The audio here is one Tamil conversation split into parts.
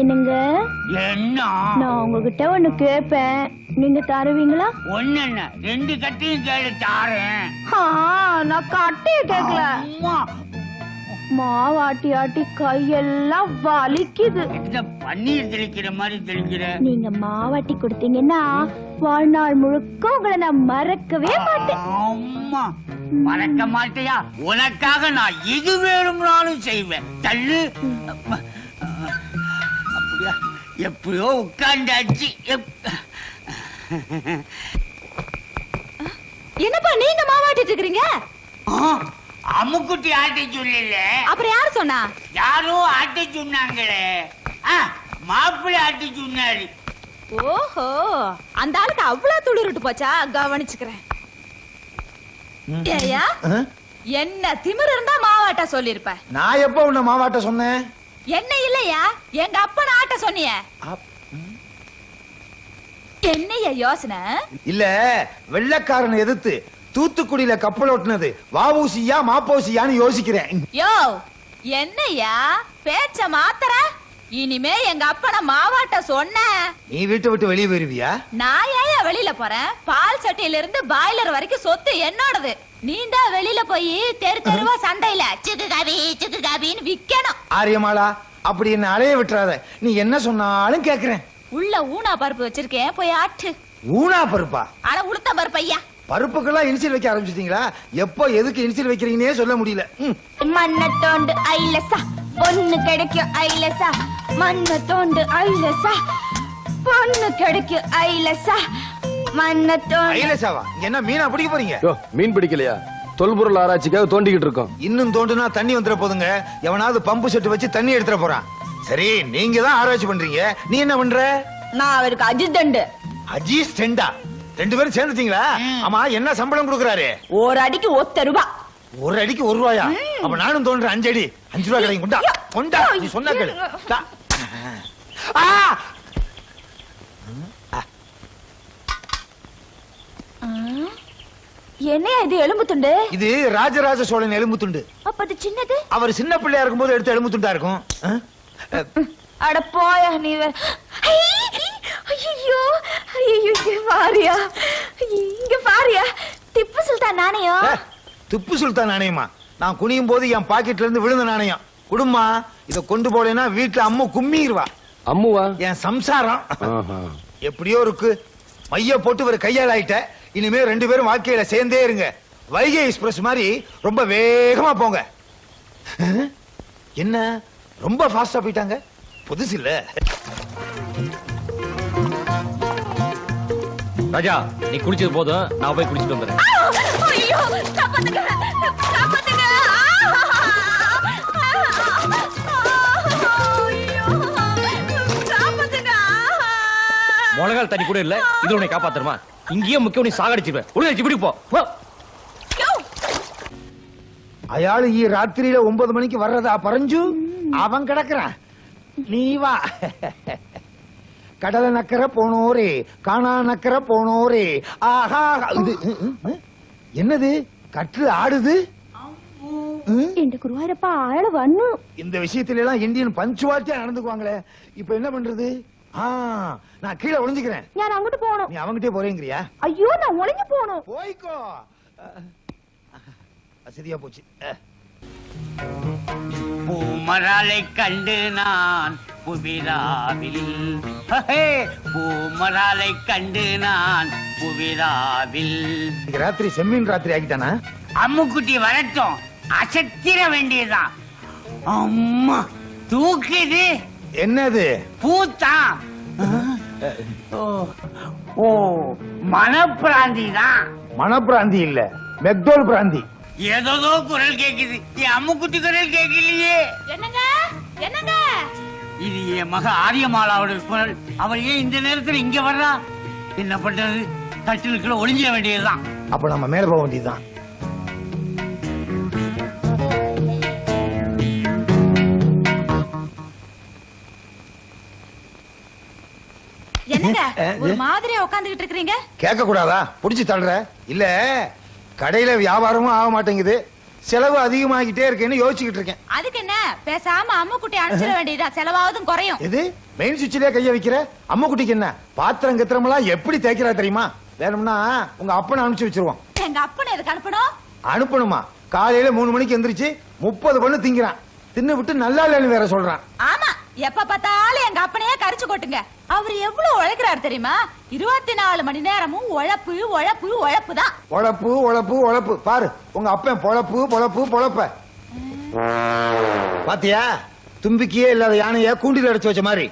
என்னங்க? என்ன? நான் உங்ககிட்ட ஒண்ணு கேட்பேன், நீங்க தருவீங்களா? ஒண்ணு ரெண்டு கட்டையும் கேளு, தாரேன். நான் கட்டைய கேட்கல. மாவாட்டி ஆட்டி கையெல்லாம் வலிக்குது. பன்னீர் தெளிக்கிற மாதிரி தெளிக்கிற. நீங்க மாவாட்டி கொடுத்தீங்கன்னா வாழ்நாள் முழுக்க உங்களை நான் மறக்கவே மாட்டேன். அம்மா, மறக்க மாட்டியா? உனக்காக நான் எது வேணும்னாலும் செய்வேன். தள்ளு. அப்படியா? எப்படியோ உட்கார்ந்தாச்சு. என்னப்பா நீங்க மாவாட்டிட்டு இருக்கீங்க? அம்முக்குட்டி ஆட்ட சொல்லல. அப்புறம் யாரு சொன்னா? யாரோ ஆட்ட சொன்னாங்களே. மாப்பிள்ளை ஆட்ட சொன்னாரு. ஓஹோ, அந்த ஆளுக்கு அவ்வளவு துளிருட்டு போச்சா? கவனிச்சுக்கிறேன். ஏயா, என்ன திமிரு இருந்தா மாவாட்ட சொல்லிருப்ப. நான் எப்ப உன்ன மாவாட்ட சொன்னேன்? என்ன இல்லையா, எங்க அப்பா ஆட்ட சொன்னிய. என்னைய யோசனை? இல்ல, வெள்ளக்காரனை எதிர்த்து தூத்துக்குடியில கப்பல் ஓட்டுனது வாவூசியா மாப்போசியான்னு யோசிக்கிறேன். யோ, என்னையா பேச்ச மாத்தற? இனிமே எங்க அப்பன மாவாட்ட சொன்ன நீ வீட்டை விட்டு வெளியே போயிருவியா? நான் ஏன் வெளியில போறேன்? பால் சட்டியில இருந்து பாய்லர் வரைக்கும் சொத்து என்னோடது. நீண்டா வெளியில போய் தெரு தெருவா சண்டையில சிக்கு காபின்னு விக்கணும். ஆரியமாளா, அப்படி என்ன அலைய விட்டுறாத. நீ என்ன சொன்னாலும் கேக்குறேன். உள்ள ஊனா பருப்பு வச்சிருக்கேன், போய் ஆட்டு. ஊனா பருப்பா? ஆனா உளுத்த பருப்பு ஐயா. பருப்புக்கெல்லாம் இனிஷியல் வைக்க ஆரம்பிச்சிட்டீங்களா? எப்போ எதுக்கு இனிஷியல் வைக்கிறீங்கன்னே சொல்ல முடியல. மண்ண தோண்டு ஐலசா, பொண்ணு கிடைக்கும் ஐலசா. மண்ண தோண்டு ஐலசா, பொண்ணு கிடைக்கும் ஐலசா. மண்ண தோண்டு ஐலசாவா? என்ன மீனா பிடிக்க போறீங்க? மீன் பிடிக்கலையா? தொல்பொருள் ஆராய்ச்சிக்காக தோண்டிக்கிட்டு இருக்கோம். இன்னும் தோண்டுனா தண்ணி வந்துட போதுங்க. எவனாவது பம்பு செட்டு வச்சு தண்ணி எடுத்துட போறான். சரி, நீங்க தான் ஆராய்ச்சி பண்றீங்க, நீ என்ன பண்ற? நான் அவருக்கு அஜிஸ்டன்ட். அஜிஸ்டன்டா? ரெண்டு பேரும் சேர்ந்துட்டீங்களா? ஆமா, என்ன சம்பளம் கொடுக்கறாரு? ஒரு அடிக்கு 1 ரூபா. ஒரு அடிக்கு 1 ரூபாயா? அப்ப நானும் தோன்றேன் 5 அடி 5 ரூபாய் கிடைக்கும். கொண்டா கொண்டா, நீ சொன்னா கேளு. என்ன இது? எலும்பு துண்டு? இது ராஜராஜ சோழன் எலும்பு துண்டு. அப்ப அது சின்னது? அவர் சின்ன பிள்ளையா இருக்கும்போது எடுத்த எலும்பு துண்டா இருக்கும். அட போயா நீ. ஐயோ ஐயோ, பாரியா, இங்க பாரியா, திப்பு சுல்தான் நாணயம். திப்பு சுல்தான் நாணயமா? நான் குனியும் போது என் பாக்கெட்ல இருந்து விழுந்த நாணயம். குடும்பா, இத கொண்டு போலேன்னா வீட்டுல அம்மு கும்மிடுவா. அம்முவா? என் சம்சாரம். எப்படியோ இருக்கு, மைய போட்டு ஒரு கையால் ஆயிட்ட. இனிமே 2 பேரும் வாழ்க்கையில சேர்ந்தே இருங்க. வைகை எக்ஸ்பிரஸ் மாதிரி ரொம்ப வேகமா போங்க. என்ன ரொம்ப ஃபாஸ்டா போயிட்டாங்க? புதுசு இல்ல. ராஜா, நீ குடிச்சது போதும், நான் போய் குடிச்சிட்டு வந்துறேன். ஐயோ, காப்பாத்துங்க, காப்பாத்துங்க. முழங்கால் தண்ணி கூட இல்ல, இது உன்னை காப்பாத்துருமா? இங்கேயே முக்கியம், நீ சாகடிச்சிருவேன். ஒழுங்கு இப்படி போ. அயாளு ராத்திரியில 9 மணிக்கு வர்றதா பறஞ்சு அவன் கிடக்குறான். நீ வா. கடலை நக்கர போனோரே, காணா நக்கர போனோரே. ஆஹா, இது என்னது? கற்று ஆடுது. இந்த குருவாரப்பா ஆள வண்ணு. இந்த விஷயத்துல எல்லாம் இந்தியன் பஞ்சுவாலிட்டியா நடந்துக்குவாங்களே. இப்ப என்ன பண்றது? நான் கீழே ஒளிஞ்சுக்கிறேன். நான் அங்கிட்டு போகணும். நீ அவங்கிட்டே போறேங்கிறியா? ஐயோ, நான் ஒளிஞ்சு போகணும். போய்க்கோ. சரியா போச்சு. பூமராலை கண்டு நான் புவிராவில், பூமராலை கண்டு நான் புவிராவில். ராத்திரி செம்மீன் ராத்திரி ஆகிட்டானா? அம்முக்குட்டி வரட்டும், அசத்திர வேண்டியதுதான். அம்மா தூக்குது. என்னது? பூத்தான். ஓ, மனப்பிராந்தி தான். மனப்பிராந்தி இல்ல, மெக்டோல் பிராந்தி. ஏதோ குரல் கேக்குது, என் அம்முக்குட்டி குரல் கேட்கலையே. என்னங்க என்னங்க? இது என் மக ஆரியமாலாவோட குரல். அவள் ஏன் இந்த நேரத்துல இங்க வர்றா? என்ன பண்றது? கட்டிலுக்குள்ள ஒளிஞ்சிட வேண்டியதுதான். அப்ப நம்ம மேல போக வேண்டியதுதான். என்னங்க ஒரு மாதிரியா உட்கார்ந்துகிட்டு இருக்கீங்க? கேட்க கூடாதா? புடிச்சு தள்ளுற இல்ல? கடையில வியாபாரமும் ஆக மாட்டேங்குது, செலவு அதிகமாகிட்டே இருக்கேன்னு யோசிச்சுக்கிட்டு இருக்கேன். அதுக்கு என்ன, பேசாம அம்முக்குட்டி அனுப்பிச்சிட வேண்டியதுதான், செலவாவதும் குறையும். எது மெயின் சுவிட்சிலே கைய வைக்கிற? அம்மா குட்டிக்கு என்ன பாத்திரம் கத்திரமெல்லாம் எப்படி தேய்க்கிறா தெரியுமா? வேணும்னா உங்க அப்பனை அனுப்பிச்சு வச்சிருவோம். எங்க அப்பனை எதுக்கு அனுப்பணும்? அனுப்பணுமா? காலையில 3 மணிக்கு எந்திரிச்சு 30 பண்ணு திங்கிறான். தின்னு விட்டு நல்லா இல்லைன்னு வேற சொல்றான். ஆமா, எப்ப பார்த்தாலும் எங்க அப்பனையே கரிச்சு கொட்டுங்க. அவர் எவ்வளவு உழைக்கிறாரு தெரியுமா? 24 மணி நேரமும் உழைப்பு உழைப்பு உழைப்பு தான். உழப்பு உழப்பு உழப்பு. பாரு உங்க அப்பன் பொழப்பு பொழப்பு பொழப்ப பாத்தியா? தும்பிக்கையே இல்லாத யானைய கூண்டில அடைச்சு வச்ச மாதிரி.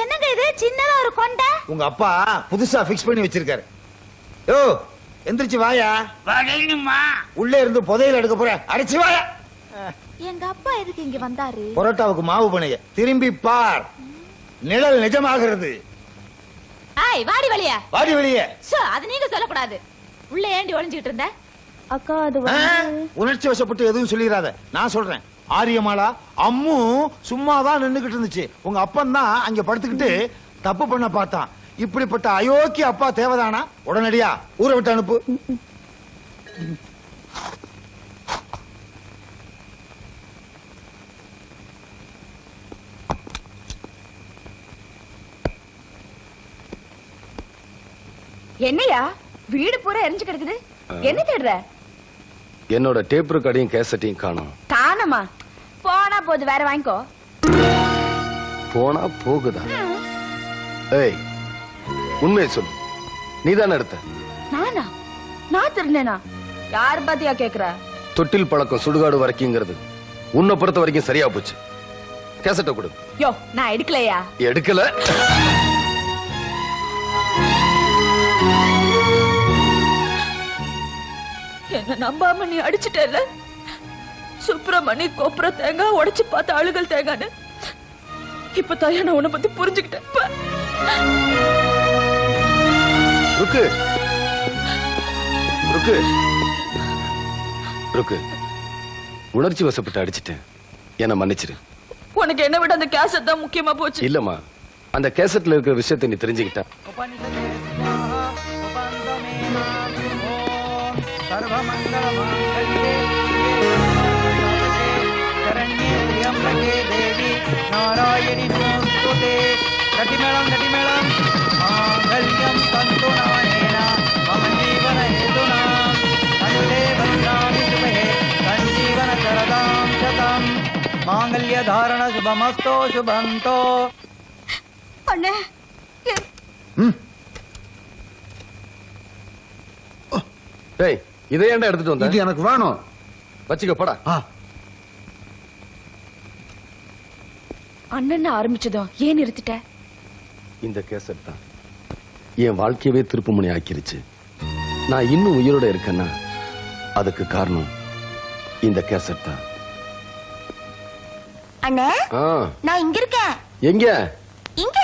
என்னங்க இது சின்னதா ஒரு கொண்டை? உங்க அப்பா புதுசா பிக்ஸ் பண்ணி வச்சிருக்காரு. யோ எந்திரிச்சு வாயா. வரணுமா? உள்ளே இருந்து புதையல் எடுக்க போற. அடைச்சு வாயா. எங்க அப்பா எதுக்கு இங்க வந்தாரு? பரோட்டாவுக்கு மாவு பணைய திரும்பி பார். நிழல் நிஜமாகிறது. ஐய் வாடி வழியா. வாடி வெளியே. அது நீங்க சொல்லக்கூடாது. உள்ள ஏண்டி ஒளிஞ்சுகிட்டு இருந்த? அக்கா அது உணர்ச்சி வசப்பட்டு எதுவும் சொல்லிடாத. நான் சொல்றேன். ஆரியமாலா அம்மு சும்மாதான் நின்னுகிட்டு இருந்துச்சு. உங்க அப்பன் தான் அங்க படுத்துக்கிட்டு தப்பு பண்ண பார்த்தான். இப்படிப்பட்ட அயோக்கிய அப்பா தேவைதானா? உடனடியா ஊரை விட்டு அனுப்பு. என்னையா வீடு பூரா எரிஞ்சு கிடக்குது? என்ன தேடுற? என்னோட டேப் ரெக்கார்டையும் கேசட்டையும் காணோம். காணமா? போனா போது, வேற வாங்கிக்கோ. போனா போகுதா? ஏய் உண்மையை சொல்லு, நீதானே எடுத்த? நானா? நான் திருநேனா? யார் பாத்தியா கேக்குற? தொட்டில் பழக்கம் சுடுகாடு வரைக்குங்கிறது உன்னை பொறுத்த வரைக்கும் சரியா போச்சு. கேசட்டை கொடு. யோ நான் எடுக்கலையா? எடுக்கல. என்ன நம்பாம நீ அடிச்சிட்டல. சுப்பிரமணி கோப்புற தேங்காய் உடைச்சு பார்த்த அழுகல் தேங்கான்னு இப்ப தாயா நான் உன்னை பத்தி புரிஞ்சுக்கிட்டேன். ருக்கு ருக்கு ருக்கு. உணர்ச்சி வசப்பட்டு அடிச்சிட்டேன், என்ன மன்னிச்சிரு. உனக்கு என்ன விட அந்த கேசட் தான் முக்கியமா போச்சு. இல்லம்மா, அந்த கேசட்ல இருக்கிற விஷயத்தை நீ தெரிஞ்சுக்கிட்ட. நாராயணி நமஸ்துதே. நதிமேளம் நதிமேளம் மாங்கல்யம் தந்து நானேன மம ஜீவன ஹேதுனா தந்தே பத்ராணி சுபே சஞ்சீவன சரதாம் சதம் மாங்கல்ய தாரண சுபமஸ்தோ சுபந்தோ. அண்ணே ஏய், இதை ஏன்டா எடுத்துட்டு வந்த? இது எனக்கு வேணும். வச்சுக்க போடா. அண்ணன் ஆரம்பிச்சதும் ஏன் நிறுத்திட்ட? இந்த கேசட் தான் என் வாழ்க்கையவே திருப்புமுனை ஆக்கிருச்சு. நான் இன்னும் உயிரோட இருக்கேன்னா அதுக்கு காரணம் இந்த கேசட் தான். அண்ணே ஆ, நான் இங்க இருக்கேன். எங்க? இங்க.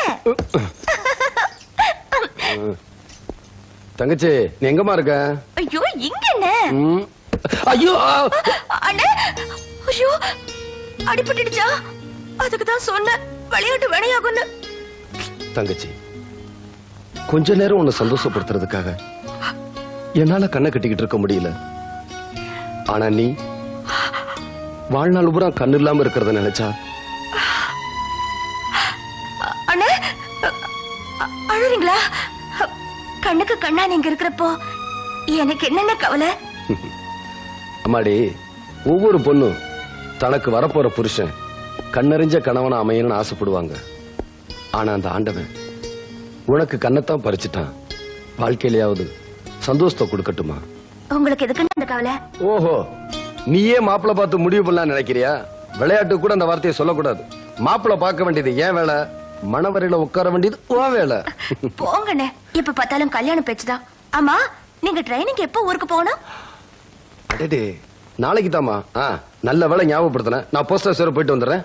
தங்கச்சி நீ எங்கம்மா இருக்க? ஐயோ இங்க என்ன? ம். ஐயோ அண்ணே ஐயோ அடிபட்டுடுச்சா? அதுக்கு தான் சொன்னேன் விளையாட்டு வினையாகும்னு. தங்கச்சி, கொஞ்ச நேரம் உன்னை சந்தோஷப்படுத்துறதுக்காக என்னால கண்ணை கட்டிக்கிட்டு இருக்க முடியல. ஆனா நீ வாழ்நாள் பூரா கண்ணு இல்லாம இருக்கிறத நினைச்சா. அண்ணே அழுறீங்களா? கண்ணுக்கு கண்ணா நீங்க இருக்கிறப்போ எனக்கு என்னென்ன கவலை? அம்மாடி, ஒவ்வொரு பொண்ணும் தனக்கு வரப்போற புருஷன் கண்ணறிஞ்ச கணவனா அமையணும்னு ஆசைப்படுவாங்க. ஆனா அந்த ஆண்டவன் உனக்கு கண்ணத்தான் பறிச்சுட்டான். வாழ்க்கையிலேயாவது சந்தோஷத்தை கொடுக்கட்டுமா? உங்களுக்கு எதுக்கு அந்த கவலை? ஓஹோ, நீயே மாப்பிள்ளை பார்த்து முடிவு பண்ணலாம் நினைக்கிறியா? விளையாட்டு கூட அந்த வார்த்தையை சொல்லக்கூடாது. மாப்பிள்ளை பார்க்க வேண்டியது ஏன் வேலை, மணவரையில உட்கார வேண்டியது உன் வேலை. போங்கண்ணே, இப்ப பார்த்தாலும் கல்யாணம் பேச்சுதான். ஆமா, நீங்க ட்ரைனிங் எப்போ ஊருக்கு போகணும்? அடடே, நாளைக்கு தாமா. நல்ல வேலை ஞாபகப்படுத்தினேன். நான் போஸ்ட் ஆஃபீஸ் போயிட்டு வந்துடுறேன்.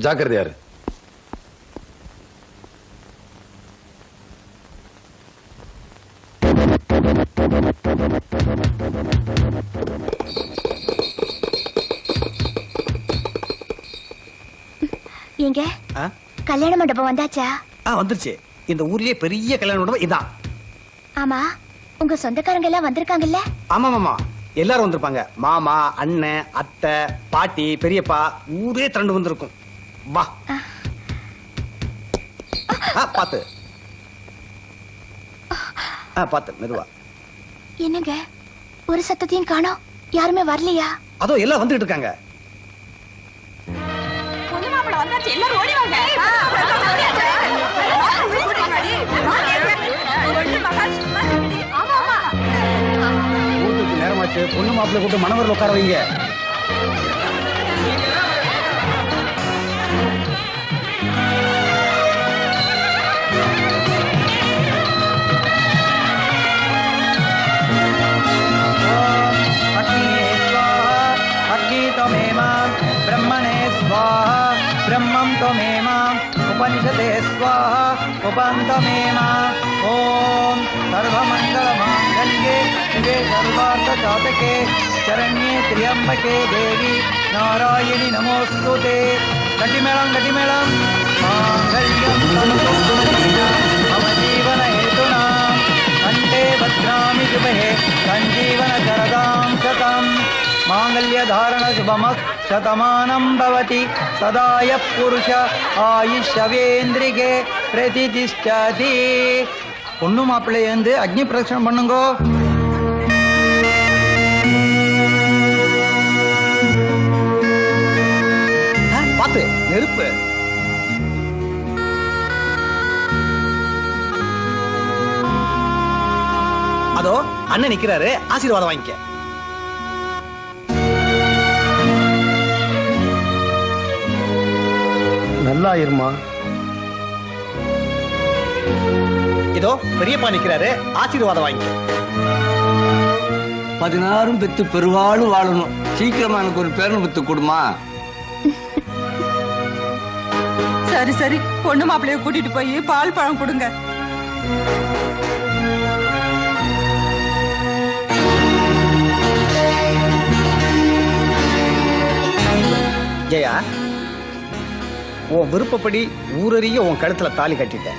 ஜாக்கிரதையாரு. எங்க கல்யாண மண்டபம் வந்தாச்சா? வந்துருச்சு. இந்த ஊர்லயே பெரிய கல்யாண மண்டபம் இதான். ஆமா, உங்க சொந்தக்காரங்க எல்லாம் வந்திருக்காங்கல்ல? ஆமா மாமா, எல்லாரும் வந்திருப்பாங்க. மாமா, அண்ணன், அத்தை, பாட்டி, பெரியப்பா, ஊரே திரண்டு வந்திருக்கும். வா. பாத்து பாத்து மெதுவா. என்னங்க ஒரு சத்தத்தையும் காணோம், யாருமே வரலையா? அதோ எல்லாம் வந்துட்டு இருக்காங்க. பொண்ணு மாப்பிள வந்தாச்சு, எல்லாரும் ஓடி வாங்க. கூட்டுக்கு நேரமாச்சு, பொண்ணு மாப்பிள்ளை கூட்டு மணவரில் உட்கார வைங்க. ब्रह्मणे स्वाहा ब्रह्मं त्वमेमा उपनिषदे स्वाहा उपन्तमेमा ॐ सर्वमङ्गलमाङ्गल्ये शिवे सर्वार्थसाधके शरण्ये त्र्यम्बके देवी नारायणि नमोऽस्तुते. गटिमेळं माङ्गल्यं मम जीवनहेतुना कण्ठे भद्रामि शुभे सञ्जीवनशरदां शतम्. मांगल्यधारण शुभमक्षतमानं भवति सदाय पुरुष आयुष्यवेन्द्रिके प्रतिष्ठति. பொண்ணு மாப்பிள்ளை வந்து அக்னி பிரதட்சணம் பண்ணுங்கோ. பாத்து நெருப்பு. அதோ அண்ணன் நிக்கிறாரு, ஆசீர்வாதம் வாங்கிக்க. நல்லா இருமா. இதோ பெரியப்பா நிக்கிறாரு, ஆசீர்வாதம் வாங்கி. 16 பெத்து பெருவாளும் வாழணும். சீக்கிரமா எனக்கு ஒரு பேரன் பெத்து கொடுமா. சரி சரி, பொண்ணு மாப்பிளைய கூட்டிட்டு போய் பால் பழம் கொடுங்க. ஜெயா, உன் விருப்பப்படி ஊரறிய உன் கழுத்துல தாலி கட்டிட்ட.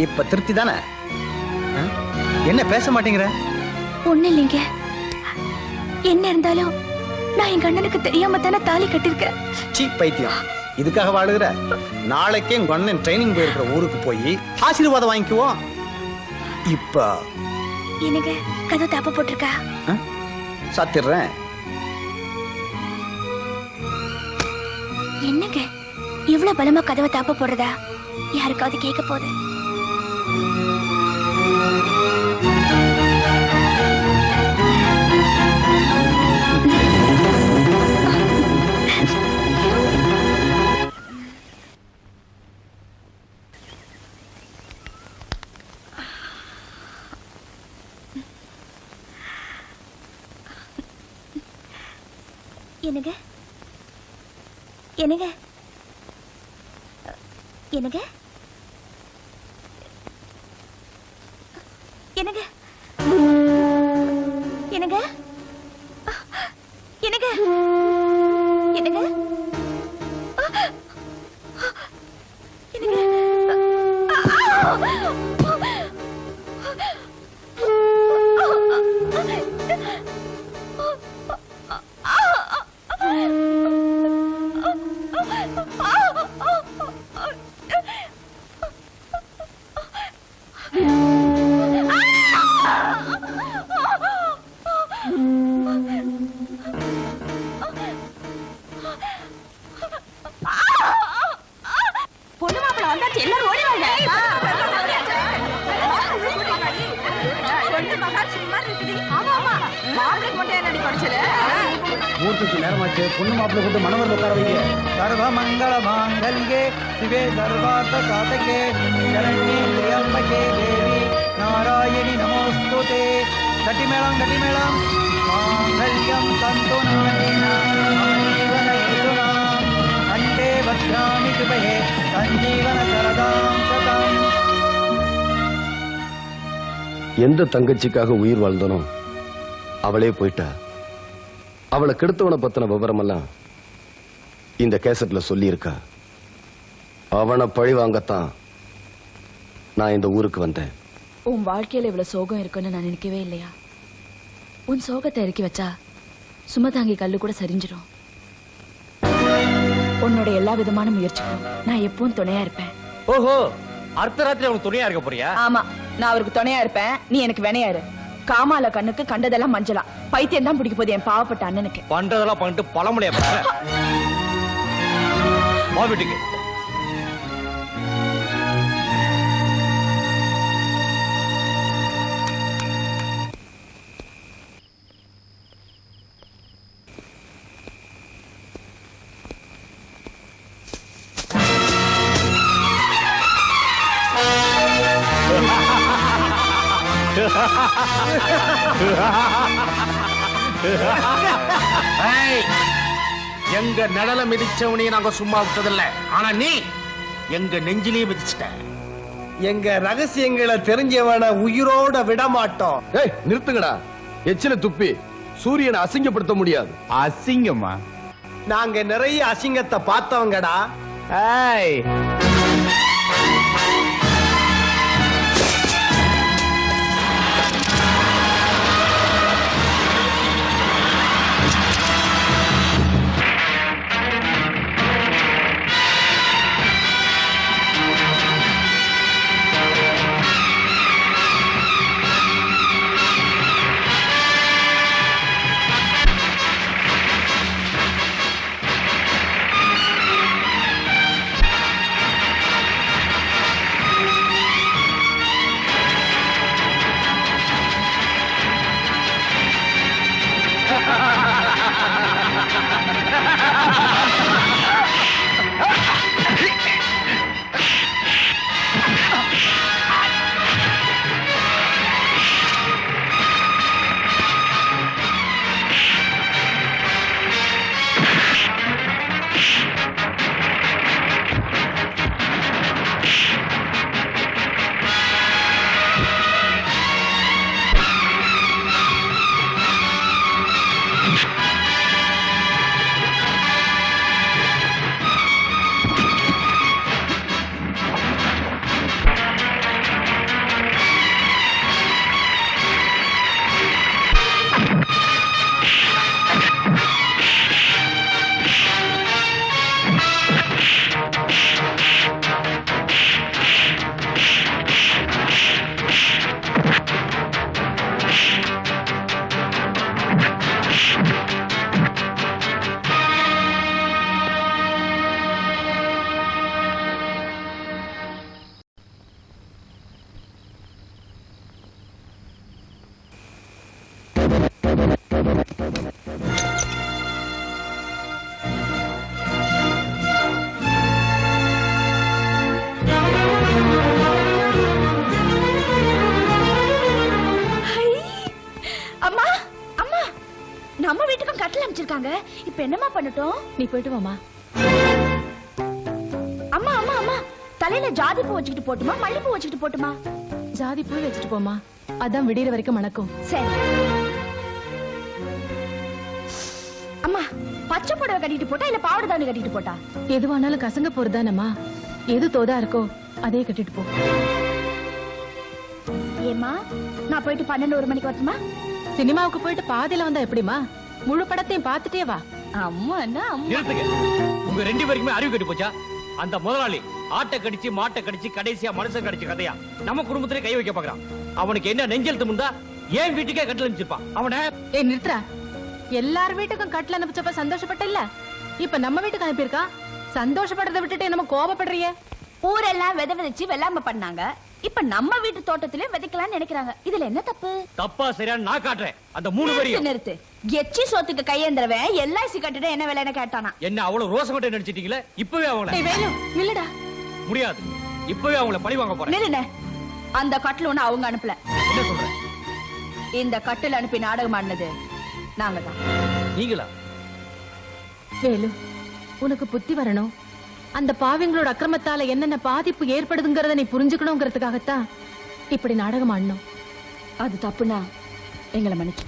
இப்ப திருப்தி தானே? என்ன பேச மாட்டேங்கிற? ஒண்ணு இல்லைங்க, என்ன இருந்தாலும் நான் எங்க அண்ணனுக்கு தெரியாம தானே தாலி கட்டிருக்கேன். சீ பைத்தியம், இதுக்காக வாழுகிற? நாளைக்கே உங்க அண்ணன் ட்ரைனிங் போயிருக்கிற ஊருக்கு போய் ஆசீர்வாதம் வாங்கிக்குவோம். இப்ப எனக்கு கதவு தாப்ப போட்டிருக்கா? சாத்திடுறேன். என்னங்க இவ்வளவு பலமா கதவை தாப்ப போடுறதா? யாருக்காவது கேட்க போகுது. என்னங்க என்னங்க என்னங்க என்னங்க என்னங்க என்னங்க என்னங்க பொண்ணு மாப்பிள வந்தாச்சு, எல்லாரும் ஓடி வாங்க. ஊருக்கு நேரமாச்சு, பொண்ணு மாப்பிள்ளை கூட்டு மணவரில் உட்கார வைங்க. சர்வ மங்கள மாங்கல்யே சிவே சர்வார்த்த சாதகே சரண்யே திரியம்பகே தேவி நாராயணி நமோஸ்துதே. கட்டிமேளம் மாங்கல்யம் தந்து நானேன மம ஜீவன ஹேதுனா கண்டே பத்ராமி சுபே சஞ்சீவன சரதாம் சதம். எந்த தங்கச்சிக்காக உயிர் வாழ்ந்தனோ அவளே போயிட்டா. அவளை கெடுத்தவனை பத்தின விவரம் எல்லாம் இந்த கேசட்ல சொல்லி இருக்கா. அவனை பழி வாங்கத்தான் நான் இந்த ஊருக்கு வந்தேன். உன் வாழ்க்கையில இவ்வளவு சோகம் இருக்குன்னு நான் நினைக்கவே இல்லையா? உன் சோகத்தை இறக்கி வச்சா சுமதாங்கி கல்லு கூட சரிஞ்சிடும். உன்னோட எல்லா விதமான முயற்சிக்கும் நான் எப்பவும் துணையா இருப்பேன். ஓஹோ, அர்த்தராத்திரி அவனுக்கு துணையா இருக்க போறியா? ஆமா, நான் அவருக்கு துணையா இருப்பேன், நீ எனக்கு வினையாரு. காமால கண்ணுக்கு கண்டதெல்லாம் மஞ்சளாம். பைத்தியம் தான் பிடிக்க போகுது என் பாவப்பட்ட அண்ணனுக்கு. பண்றதெல்லாம் பண்ணிட்டு பழமொழியா வா வீட்டுக்கு. எங்க நிழல மிதிச்சவனையும் நாங்க சும்மா விட்டதில்ல. ஆனா நீ எங்க நெஞ்சிலேயே மிதிச்சிட்ட. எங்க ரகசியங்களை தெரிஞ்சவன உயிரோட விட மாட்டோம். ஏய் நிறுத்துங்கடா. எச்சில துப்பி சூரியனை அசிங்கப்படுத்த முடியாது. அசிங்கமா? நாங்க நிறைய அசிங்கத்தை பார்த்தவங்கடா. ஏய், நம்ம வீட்டுக்கும் கட்டல அமைச்சிருக்காங்க. இப்ப என்னமா பண்ணட்டும்? நீ போயிட்டு வாமா. அம்மா அம்மா அம்மா, தலையில ஜாதி பூ வச்சுக்கிட்டு போட்டுமா, மல்லிப்பூ வச்சுக்கிட்டு போட்டுமா? ஜாதி பூ வச்சுட்டு போமா, அதான் விடியற வரைக்கும் மணக்கும். சரி. அம்மா, பச்சை புடவை கட்டிட்டு போட்டா இல்ல பாவாடை தாவணி கட்டிட்டு போட்டா? எதுவானாலும் கசங்க போறதானம்மா. எது தோதா இருக்கோ அதே கட்டிட்டு போ. ஏமா, நான் போயிட்டு 12 மணிக்கு வரட்டுமா? சினிமாவுக்கு போயிட்டு பாதியில வந்தா எப்படிமா? முழு படத்தையும் பார்த்துட்டே வா. அம்மா என்ன அம்மா? நிறுத்துங்க. உங்க ரெண்டு பேருக்குமே அறிவு கெட்டு போச்சா? அந்த முதலாளி ஆட்டை கடிச்சு மாட்டை கடிச்சு கடைசியா மனுஷன் கடிச்ச கதையா நம்ம குடும்பத்திலே கை வைக்க பாக்குறான். அவனுக்கு என்ன நெஞ்செழுத்து முந்தா ஏன் வீட்டுக்கே கட்டில அனுப்பிச்சிருப்பான் அவனை. ஏய் நிறுத்துறா. எல்லார் வீட்டுக்கும் கட்டில அனுப்பிச்சப்ப சந்தோஷப்பட்ட இல்ல, இப்ப நம்ம வீட்டுக்கு அனுப்பியிருக்கா. சந்தோஷப்படுறதை விட்டுட்டு நம்ம கோபப்படுறிய? ஊரெல்லாம் விதை விதைச்சு வெள்ளாம பண்ணாங்க, இப்ப நம்ம வீட்டு தோட்டத்திலே விதைக்கலாம்னு நினைக்கிறாங்க. இதுல என்ன தப்பு? தப்பா சரியா நான் காட்டுறேன். அந்த 3 பேரையும் நிறுத்து. எச்சி சோத்துக்கு கையேந்திரவன் எல்ஐசி கட்டிட என்ன வேலைன்னு கேட்டானா? என்ன அவ்வளவு ரோசம் கட்ட நினைச்சிட்டீங்களே? இப்பவே அவங்கள வேணும் இல்லடா. முடியாது. இப்பவே அவங்கள பழி வாங்க போறேன். நில்லுன. அந்த கட்டில் ஒண்ணு அவங்க அனுப்பல. என்ன சொல்ற? இந்த கட்டில் அனுப்பி நாடகம் ஆடினது நாங்க தான். நீங்களா? வேலு, உனக்கு புத்தி வரணும். அந்த பாவிங்களோட அக்கிரமத்தால என்னென்ன பாதிப்பு ஏற்படுதுங்கிறத நீ புரிஞ்சுக்கணுங்கிறதுக்காகத்தான் இப்படி நாடகம் ஆடணும். அது தப்புனா எங்களை மன்னிச்சு.